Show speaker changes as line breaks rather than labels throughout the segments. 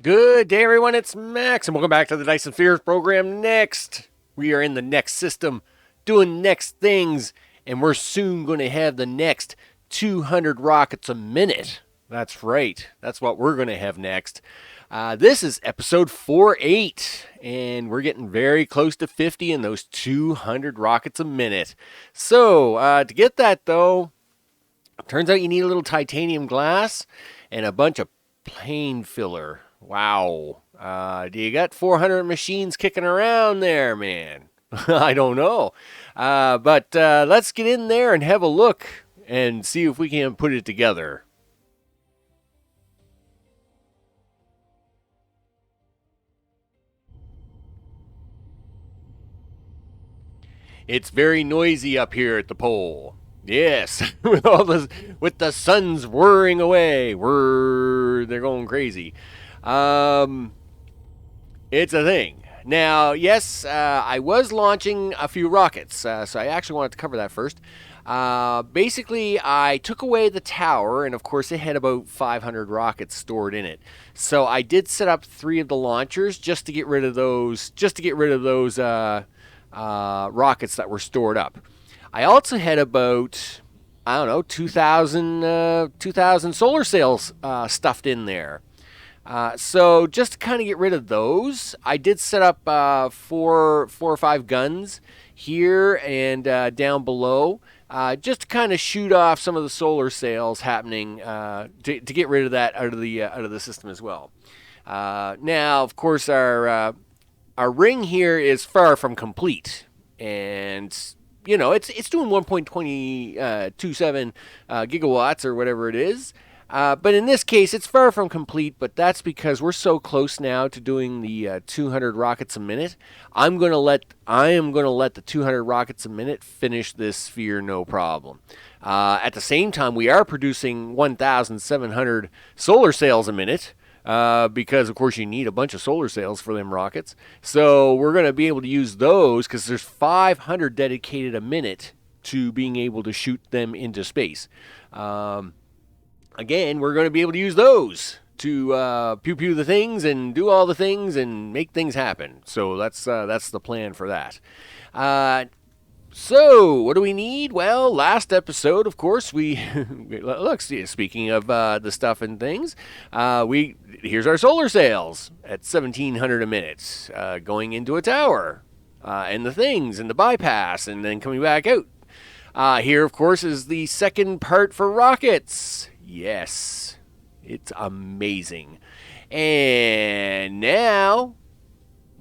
Good day, everyone. It's Max, and welcome back to the Dyson Spheres program. Next, we are in the next system, doing next things, and we're soon going to have the next 200 rockets a minute. That's right. That's what we're going to have next. This is episode 48, and we're getting very close to 50 in those 200 rockets a minute. So, to get that, though, turns out you need a little titanium glass and a bunch of plain filler. Wow. Do you got 400 machines kicking around there, man? I don't know. But let's get in there and have a look and see if we can put it together. It's very noisy up here at the pole. Yes, with the sun's whirring away. They're going crazy. Um, it's a thing. Now, yes, I was launching a few rockets, so I actually wanted to cover that first. Basically, I took away the tower, and of course, it had about 500 rockets stored in it. So I did set up 3 of the launchers just to get rid of those. Rockets that were stored up. I also had about, I don't know, 2,000 solar sails stuffed in there. So just to kind of get rid of those, I did set up four or five guns here and down below, just to kind of shoot off some of the solar sails happening to get rid of that out of the system as well. Now, of course, our ring here is far from complete, and it's doing 1.27 gigawatts or whatever it is. But in this case, it's far from complete, but that's because we're so close now to doing the 200 rockets a minute. I am going to let the 200 rockets a minute finish this sphere no problem. At the same time, we are producing 1,700 solar sails a minute. Because of course you need a bunch of solar sails for them rockets. So we're going to be able to use those because there's 500 dedicated a minute to being able to shoot them into space. Again, we're going to be able to use those to pew the things and do all the things and make things happen. So that's the plan for that. So, what do we need? Well, last episode, of course, look. Speaking of the stuff and things, here's our solar sails at 1,700 a minute, going into a tower, and the things and the bypass, and then coming back out. Here, of course, is the second part for rockets. Yes, it's amazing. And now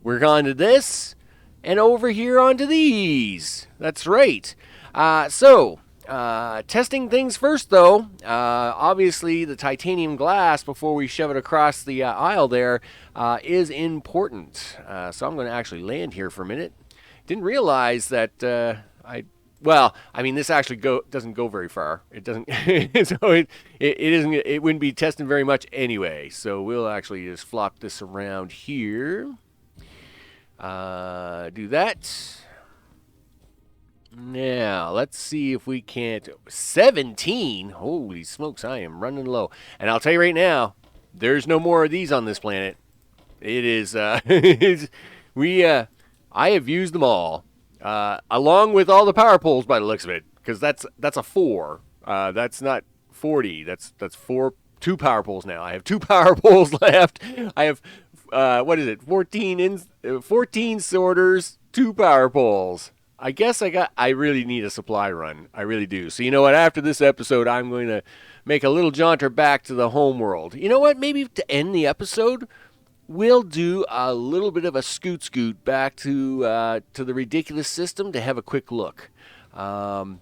we're on to this. And over here onto these. That's right. Testing things first, though. Obviously, the titanium glass, before we shove it across the aisle there, is important. So I'm going to actually land here for a minute. Didn't realize that this actually doesn't go very far. It doesn't. So it wouldn't be testing very much anyway. So we'll actually just flop this around here. Do that. Now, let's see if we can't. 17? Holy smokes, I am running low. And I'll tell you right now, there's no more of these on this planet. It is, I have used them all. Along with all the power poles by the looks of it. Because that's a 4. That's not 40. That's 2 power poles now. I have 2 power poles left. I have 14 sorters, 2 power poles. I guess I really need a supply run. I really do. So you know what? After this episode, I'm going to make a little jaunter back to the home world. You know what? Maybe to end the episode, we'll do a little bit of a scoot back to the ridiculous system to have a quick look. All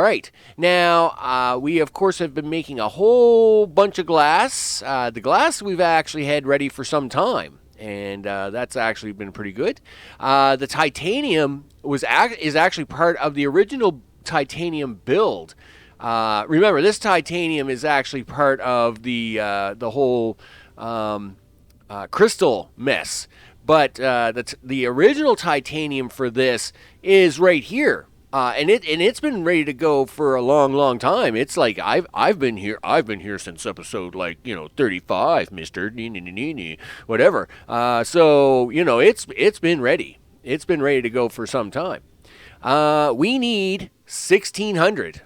right. Now, we, of course, have been making a whole bunch of glass. The glass we've actually had ready for some time, and that's actually been pretty good. The titanium is actually part of the original titanium build. Remember, this titanium is actually part of the whole crystal mess. But the original titanium for this is right here. It's been ready to go for a long time. It's like I've been here since episode 35, Mister whatever. So it's been ready. It's been ready to go for some time. We need 1,600.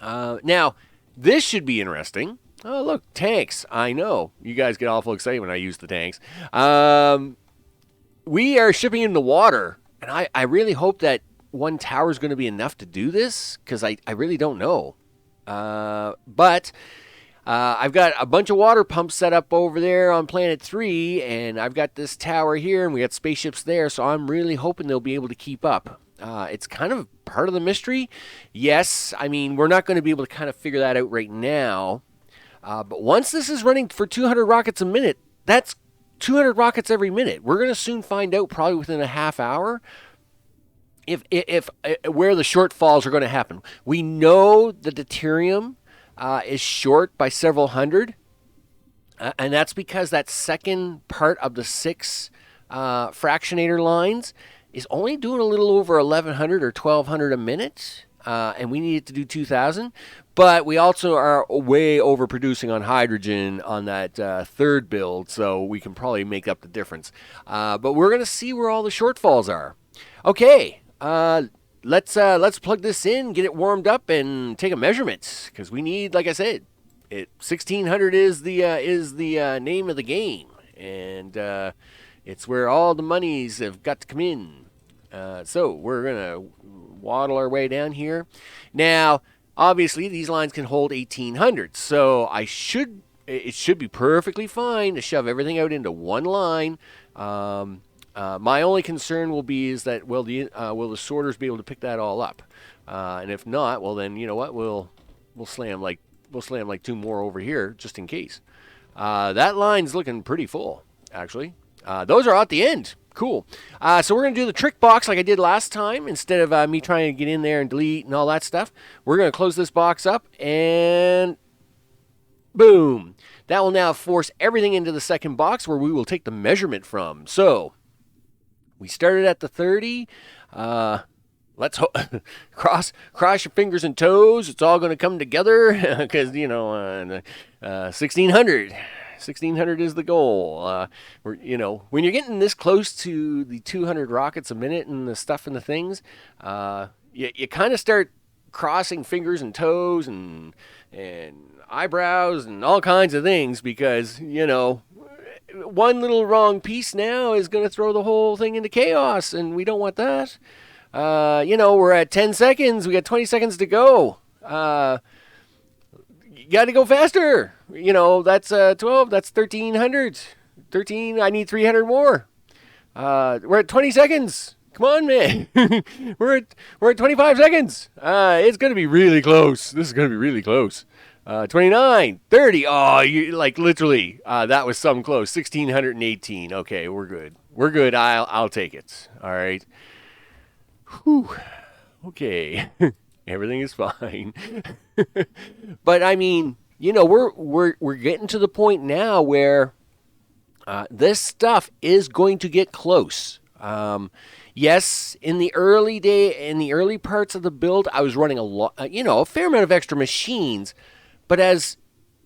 Now this should be interesting. Oh look, tanks! I know you guys get awful excited when I use the tanks. We are shipping in the water, and I really hope that one tower is going to be enough to do this, because I really don't know. But I've got a bunch of water pumps set up over there on Planet 3, and I've got this tower here, and we got spaceships there, so I'm really hoping they'll be able to keep up. It's kind of part of the mystery. Yes, I mean, we're not going to be able to kind of figure that out right now. But once this is running for 200 rockets a minute, that's 200 rockets every minute. We're going to soon find out, probably within a half hour, if where the shortfalls are going to happen. We know the deuterium is short by several hundred, and that's because that second part of the 6 fractionator lines is only doing a little over 1,100 or 1,200 a minute, and we need it to do 2,000. But we also are way overproducing on hydrogen on that third build, so we can probably make up the difference. But we're going to see where all the shortfalls are. Okay, let's plug this in, get it warmed up, and take a measurement, because we need, like I said, 1,600 is the name of the game, and it's where all the monies have got to come in. So we're going to waddle our way down here. Now, obviously, these lines can hold 1,800, so it should be perfectly fine to shove everything out into one line. My only concern will be is that will the sorters be able to pick that all up? And if not, well then you know what, we'll slam like 2 more over here just in case. That line's looking pretty full, actually. Those are at the end. Cool. So we're going to do the trick box like I did last time. Instead of me trying to get in there and delete and all that stuff, we're going to close this box up, and boom. That will now force everything into the second box where we will take the measurement from. So we started at the 30. Let's cross your fingers and toes. It's all going to come together because, 1,600. 1,600 is the goal. When you're getting this close to the 200 rockets a minute and the stuff and the things, you kind of start crossing fingers and toes and eyebrows and all kinds of things, because one little wrong piece now is going to throw the whole thing into chaos, and we don't want that. We're at 10 seconds. We got 20 seconds to go. You got to go faster. That's 12. That's 1,300. 13. I need 300 more. We're at 20 seconds. Come on, man. we're at 25 seconds. It's going to be really close. This is going to be really close. 29, 30. Oh, literally. That was some close. 1,618. Okay, we're good. We're good. I'll take it. All right. Whew. Okay. Everything is fine. But I mean, we're getting to the point now where this stuff is going to get close. Yes, in the early parts of the build, I was running a fair amount of extra machines, but as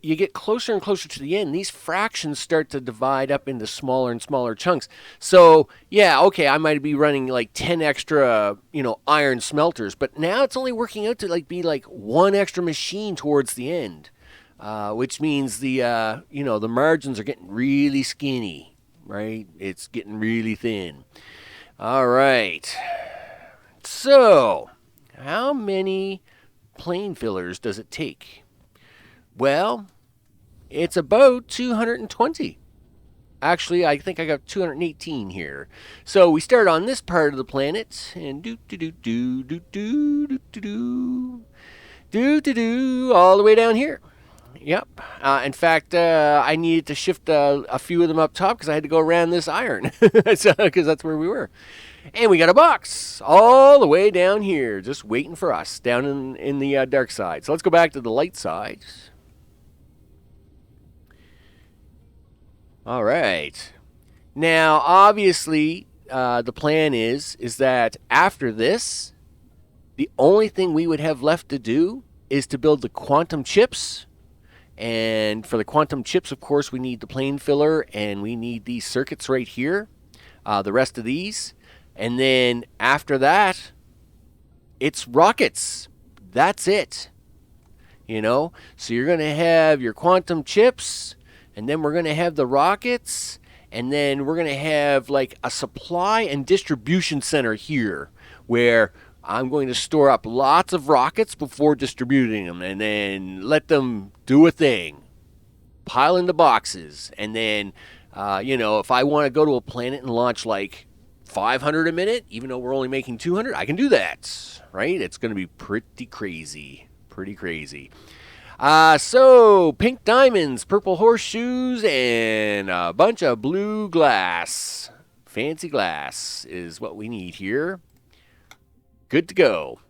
you get closer and closer to the end, these fractions start to divide up into smaller and smaller chunks. So, yeah, okay, I might be running like 10 extra, iron smelters, but now it's only working out to be one extra machine towards the end, which means the margins are getting really skinny, right? It's getting really thin. All right. So, how many plane fillers does it take? Well, it's about 220. Actually, I think I got 218 here. So we start on this part of the planet, and all the way down here. Yep. In fact, I needed to shift a few of them up top because I had to go around this iron, because that's where we were. And we got a box all the way down here, just waiting for us down in the dark side. So let's go back to the light side. All right. Now, obviously, the plan is that after this, The only thing we would have left to do is to build the quantum chips. And for the quantum chips, of course, we need the plane filler and we need these circuits right here, the rest of these. And then after that, it's rockets. That's it. You know? So you're going to have your quantum chips, and then we're going to have the rockets, and then we're going to have like a supply and distribution center here where I'm going to store up lots of rockets before distributing them and then let them do a thing. Pile into boxes. And then, if I want to go to a planet and launch like 500 a minute, even though we're only making 200, I can do that. Right? It's going to be pretty crazy. Pretty crazy. So, pink diamonds, purple horseshoes, and a bunch of blue glass. Fancy glass is what we need here. Good to go.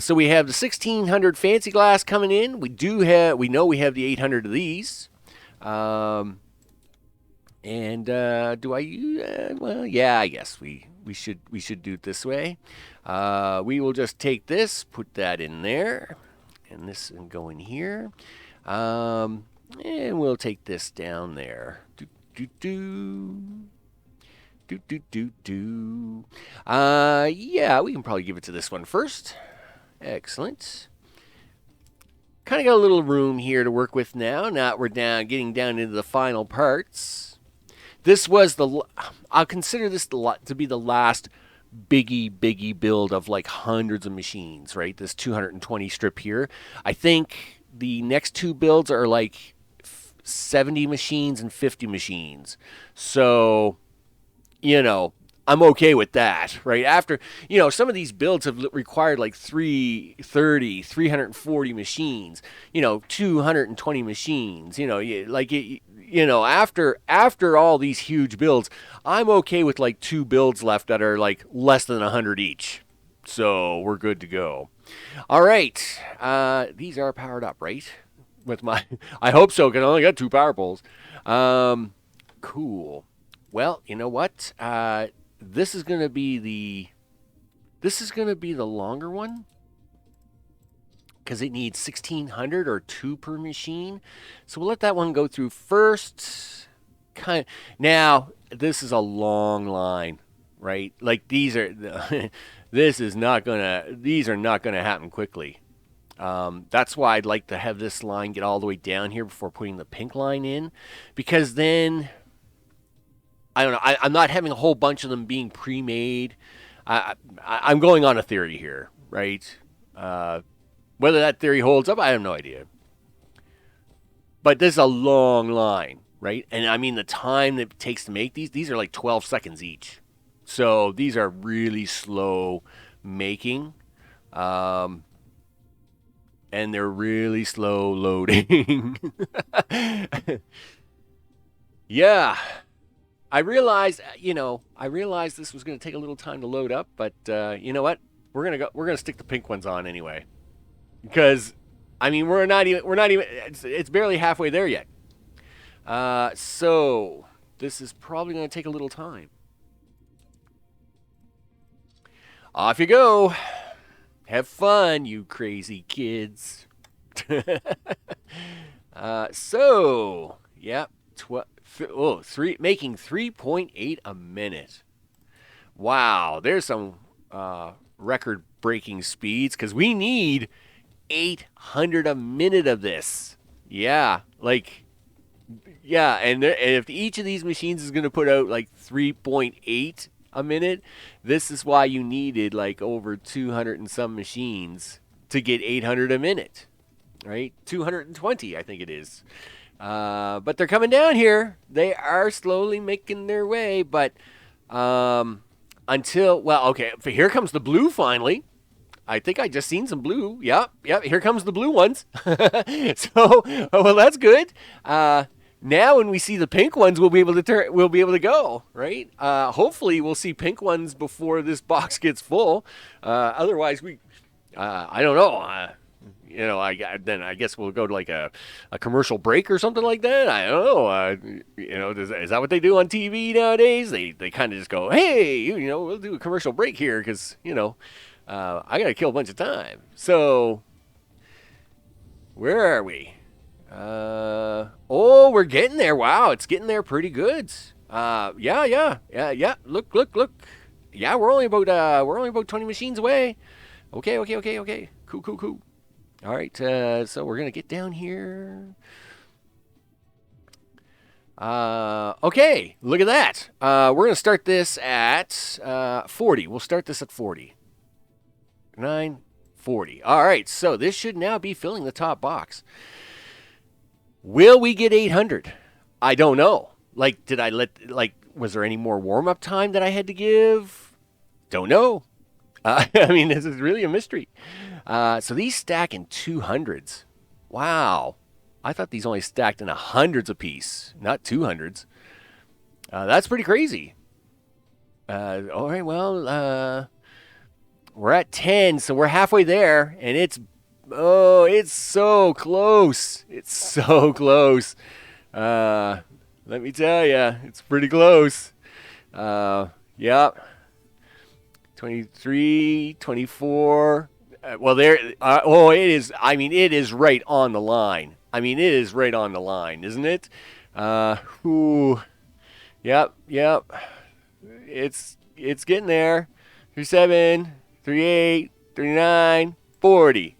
So we have the 1600 fancy glass coming in. We know we have the 800 of these. Do I use? Well, yeah, I guess we should do it this way. We will just take this, put that in there, and this and go in here. And we'll take this down there. Yeah, we can probably give it to this one first. Excellent. Kind of got a little room here to work with now. Now we're getting down into the final parts. This was I'll consider this to be the last biggie build of like hundreds of machines, right? This 220 strip here. I think the next two builds are like 70 machines and 50 machines. So, I'm okay with that, right? After, some of these builds have required like 340 machines, 220 machines, after all these huge builds, I'm okay with like two builds left that are like less than 100 each. So we're good to go. All right. These are powered up, right? I hope so, because I only got two power poles. Cool. Well, you know what? This is gonna be the longer one because it needs 1600 or 2 per machine. So we'll let that one go through first. Now this is a long line, right? Like these are these are not gonna happen quickly. That's why I'd like to have this line get all the way down here before putting the pink line in, because then I don't know. I'm not having a whole bunch of them being pre-made. I'm going on a theory here, right? Whether that theory holds up, I have no idea. But this is a long line, right? And I mean, the time that it takes to make these are like 12 seconds each. So these are really slow making. And they're really slow loading. Yeah. I realized this was going to take a little time to load up, but you know what? We're gonna stick the pink ones on anyway, because I mean we're not even it's barely halfway there yet. So this is probably going to take a little time. Off you go. Have fun, you crazy kids. So yeah, making 3.8 a minute. Wow, there's some record-breaking speeds, because we need 800 a minute of this. Yeah, and if each of these machines is going to put out like 3.8 a minute, this is why you needed like over 200 and some machines to get 800 a minute, right? 220, I think it is. But they're coming down here. They are slowly making their way, but here comes the blue finally. I think I just seen some blue. Yep, here comes the blue ones. So, well, that's good. Now when we see the pink ones, we'll be able to go, right? Hopefully we'll see pink ones before this box gets full. Otherwise I don't know. then I guess we'll go to like a commercial break or something like that. I don't know. Is that what they do on TV nowadays? They kind of just go, hey, we'll do a commercial break here because I got to kill a bunch of time. So where are we? We're getting there. Wow, it's getting there pretty good. Yeah. Look. Yeah, we're only about 20 machines away. Okay. Cool. All right, so we're gonna get down here. Okay, look at that. We're gonna start this at 40. We'll start this at 40. 940. All right, so this should now be filling the top box. Will we get 800? I don't know. Was there any more warm-up time that I had to give? Don't know. This is really a mystery. So these stack in 200s. Wow. I thought these only stacked in 100s apiece, not 200s. That's pretty crazy. All right, well, we're at 10, so we're halfway there, and it's so close. It's so close. Let me tell you, it's pretty close. Yep. 23, 24. It is. It is right on the line. It is right on the line, isn't it? Yep. It's getting there. 37, 38, 39, 40.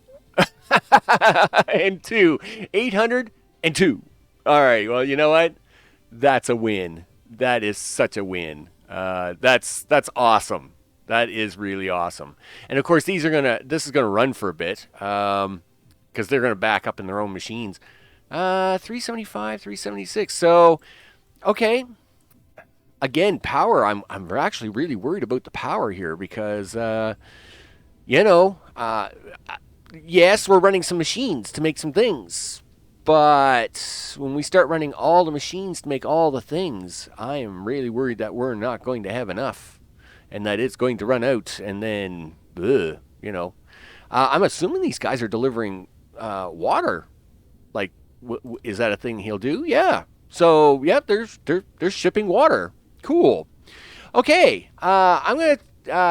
And 2. 802. All right, well, you know what? That's a win. That is such a win. That's awesome. That is really awesome. And of course, this is gonna run for a bit, because they're gonna back up in their own machines. 375, 376. So, okay. Again, power. I'm actually really worried about the power here because, yes, we're running some machines to make some things, but when we start running all the machines to make all the things, I am really worried that we're not going to have enough. And that it's going to run out, and then, I'm assuming these guys are delivering water. Like, is that a thing he'll do? Yeah. So, yeah, they're shipping water. Cool. Okay, I'm gonna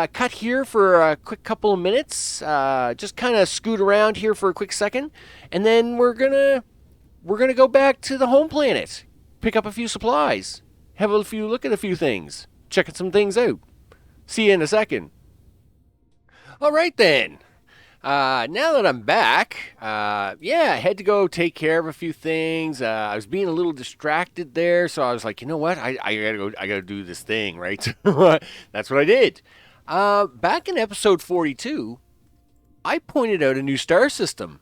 cut here for a quick couple of minutes. Just kind of scoot around here for a quick second, and then we're gonna go back to the home planet, pick up a few supplies, have a few look at a few things, checking some things out. See you in a second. All right, then. Now that I'm back, I had to go take care of a few things. I was being a little distracted there, so I was like, you know what? I gotta do this thing, right? That's what I did. Back in episode 42, I pointed out a new star system.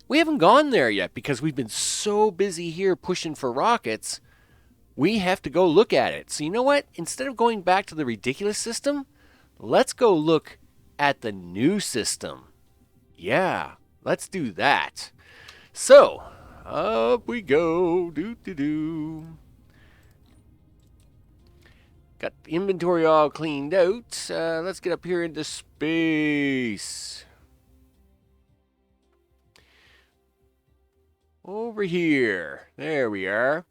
We haven't gone there yet because we've been so busy here pushing for rockets. We have to go look at it. So you know what? Instead of going back to the ridiculous system, let's go look at the new system. Yeah, let's do that. So, up we go. Doo-doo-doo. Got the inventory all cleaned out. Let's get up here into space. Over here. There we are.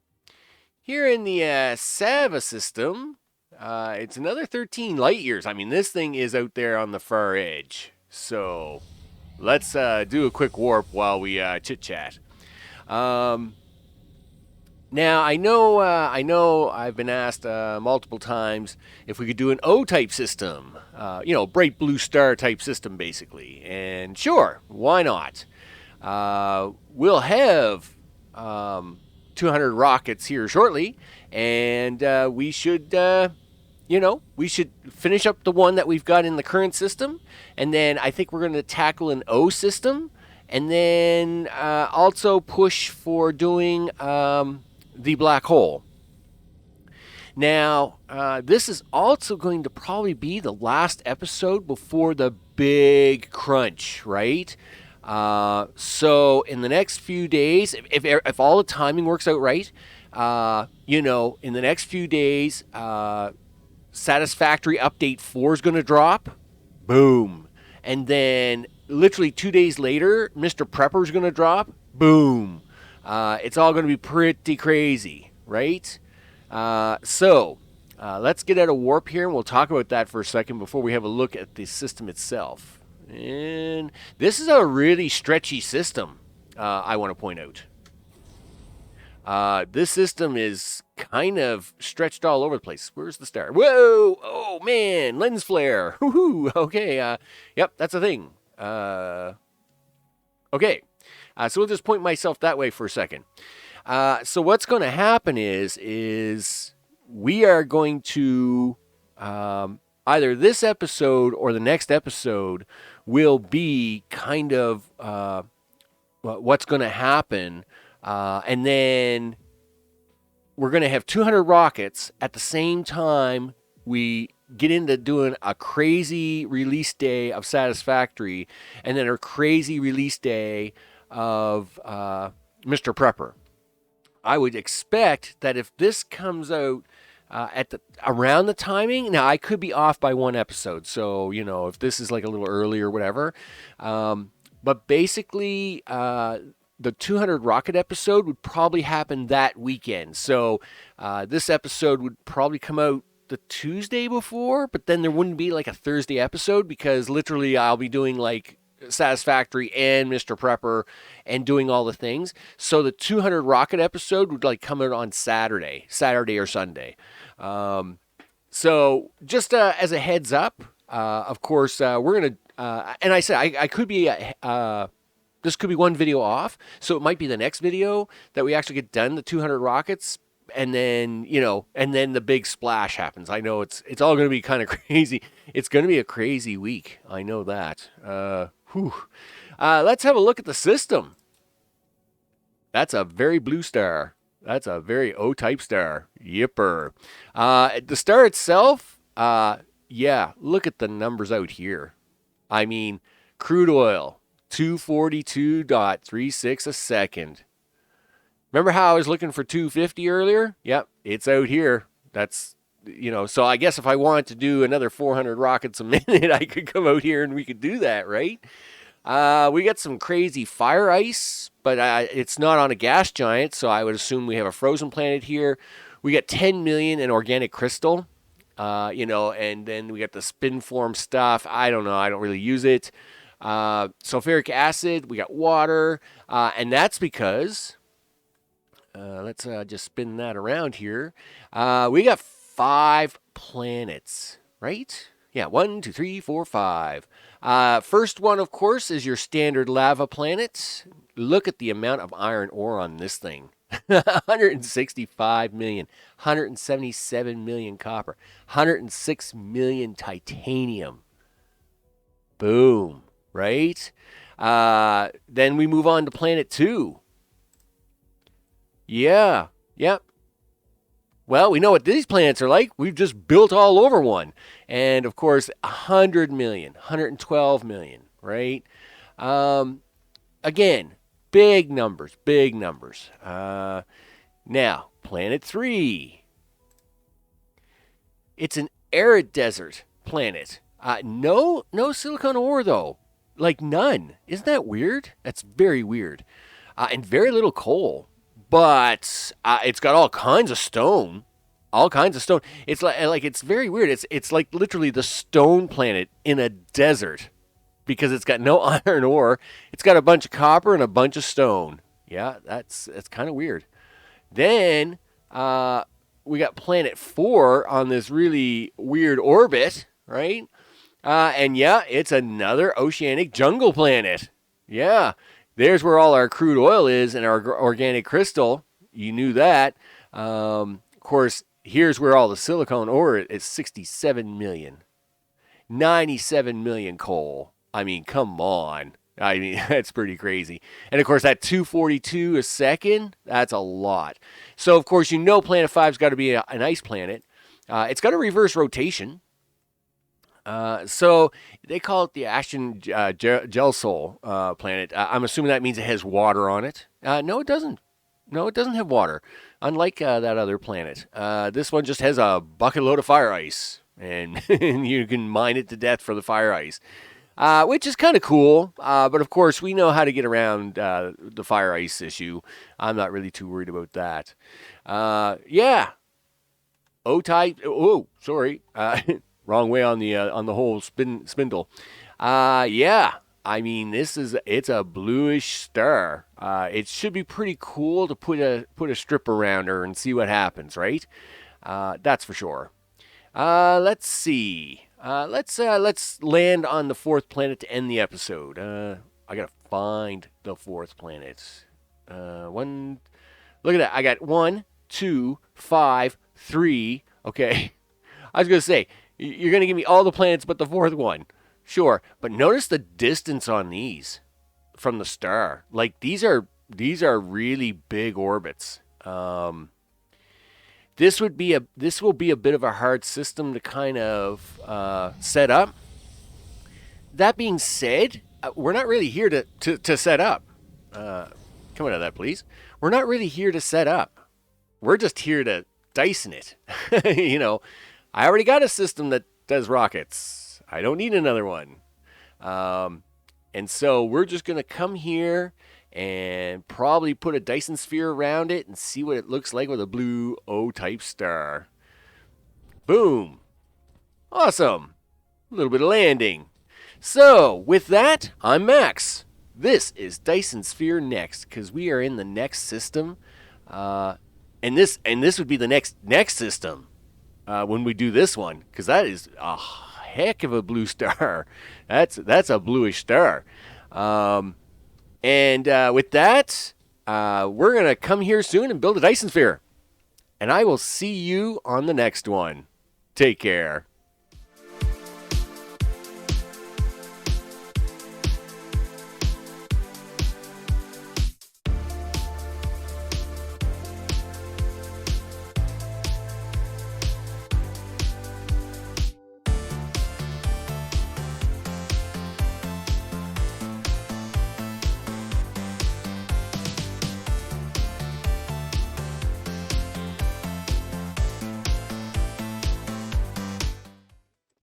Here in the Sava system, it's another 13 light years. This thing is out there on the far edge. So let's do a quick warp while we chit-chat. Now, I know I've been asked multiple times if we could do an O-type system. Bright blue star type system, basically. And sure, why not? We'll have 200 rockets here shortly, and we should finish up the one that we've got in the current system, and then I think we're going to tackle an O system, and then also push for doing the black hole. Now, this is also going to probably be the last episode before the big crunch, right? So in the next few days, if all the timing works out right, in the next few days, Satisfactory Update 4 is going to drop. Boom. And then literally 2 days later, Mr. Prepper's going to drop. Boom. It's all going to be pretty crazy, right? Let's get out of warp here, and we'll talk about that for a second before we have a look at the system itself. And this is a really stretchy system, I want to point out. This system is kind of stretched all over the place. Where's the star? Whoa! Oh, man! Lens flare! Woohoo! Okay, yep, that's a thing. Okay, so we'll just point myself that way for a second. So what's going to happen is we are going to, either this episode or the next episode will be kind of what's going to happen. And then we're going to have 200 rockets at the same time we get into doing a crazy release day of Satisfactory and then a crazy release day of Mr. Prepper. I would expect that if this comes out around the timing, now I could be off by one episode, so if this is like a little early or whatever, but basically the 200 rocket episode would probably happen that weekend. So this episode would probably come out the Tuesday before, but then there wouldn't be like a Thursday episode because literally I'll be doing like Satisfactory and Mr. Prepper and doing all the things. So the 200 rocket episode would like come out on Saturday or Sunday. So just as a heads up, of course, we're going to, and I said I could be, this could be one video off. So it might be the next video that we actually get done the 200 rockets. And then, and then the big splash happens. I know it's all going to be kind of crazy. It's going to be a crazy week. I know that. Let's have a look at the system. That's a very blue star. That's a very O-type star. Yipper. The star itself, yeah, look at the numbers out here. I mean, crude oil, 242.36 a second. Remember how I was looking for 250 earlier? Yep, it's out here. That's, so I guess if I wanted to do another 400 rockets a minute, I could come out here and we could do that, right? We got some crazy fire ice, but it's not on a gas giant, so I would assume we have a frozen planet here. We got 10 million in organic crystal, and then we got the spin form stuff. I don't know. I don't really use it. Sulfuric acid, we got water, and that's because... let's just spin that around here. We got 5 planets, right? Yeah, 1, 2, 3, 4, 5. First one, of course, is your standard lava planet. Look at the amount of iron ore on this thing. 165 million, 177 million copper, 106 million titanium. Boom, right? Then we move on to planet 2. Yeah, yep. Well, we know what these planets are like. We've just built all over one. And, of course, 100 million, 112 million, right? Again, big numbers, big numbers. Now, planet 3. It's an arid desert planet. No silicon ore, though. Like, none. Isn't that weird? That's very weird. And very little coal. But it's got all kinds of stone. All kinds of stone. It's like it's very weird. It's like literally the stone planet in a desert because it's got no iron ore. It's got a bunch of copper and a bunch of stone. Yeah, that's kind of weird. Then we got planet 4 on this really weird orbit, right? And yeah, it's another oceanic jungle planet. Yeah. There's where all our crude oil is and our organic crystal. You knew that. Of course, here's where all the silicon ore is 67 million. 97 million coal. I mean, come on. I mean, that's pretty crazy. And, of course, that 242 a second, that's a lot. So, of course, Planet 5's got to be an ice planet. It's got a reverse rotation. So they call it the Ashton Gelsol planet. I'm assuming that means it has water on it. No, it doesn't. No, it doesn't have water. Unlike that other planet. This one just has a bucket load of fire ice. And you can mine it to death for the fire ice. which is kind of cool. But of course, we know how to get around the fire ice issue. I'm not really too worried about that. Yeah, O-type. Oh, sorry, wrong way on the whole spindle. Yeah. I mean, it's a bluish star. It should be pretty cool to put a strip around her and see what happens, right? That's for sure. Let's see. Let's land on the fourth planet to end the episode. I gotta find the fourth planet. One. Look at that. I got 1, 2, 5, 3. Okay. I was gonna say you're gonna give me all the planets but the fourth one. Sure, but notice the distance on these from the star. Like these are really big orbits. This will be a bit of a hard system to kind of set up. That being said, we're not really here to set up. Come out of that, please. We're not really here to set up. We're just here to Dyson it. I already got a system that does rockets. I don't need another one. And so we're just going to come here and probably put a Dyson sphere around it and see what it looks like with a blue O-type star. Boom. Awesome. A little bit of landing. So, with that, I'm Max. This is Dyson Sphere Next, because we are in the next system. And this would be the next system when we do this one, because that is a heck of a blue star. That's a bluish star. And with that, we're going to come here soon and build a Dyson Sphere. And I will see you on the next one. Take care.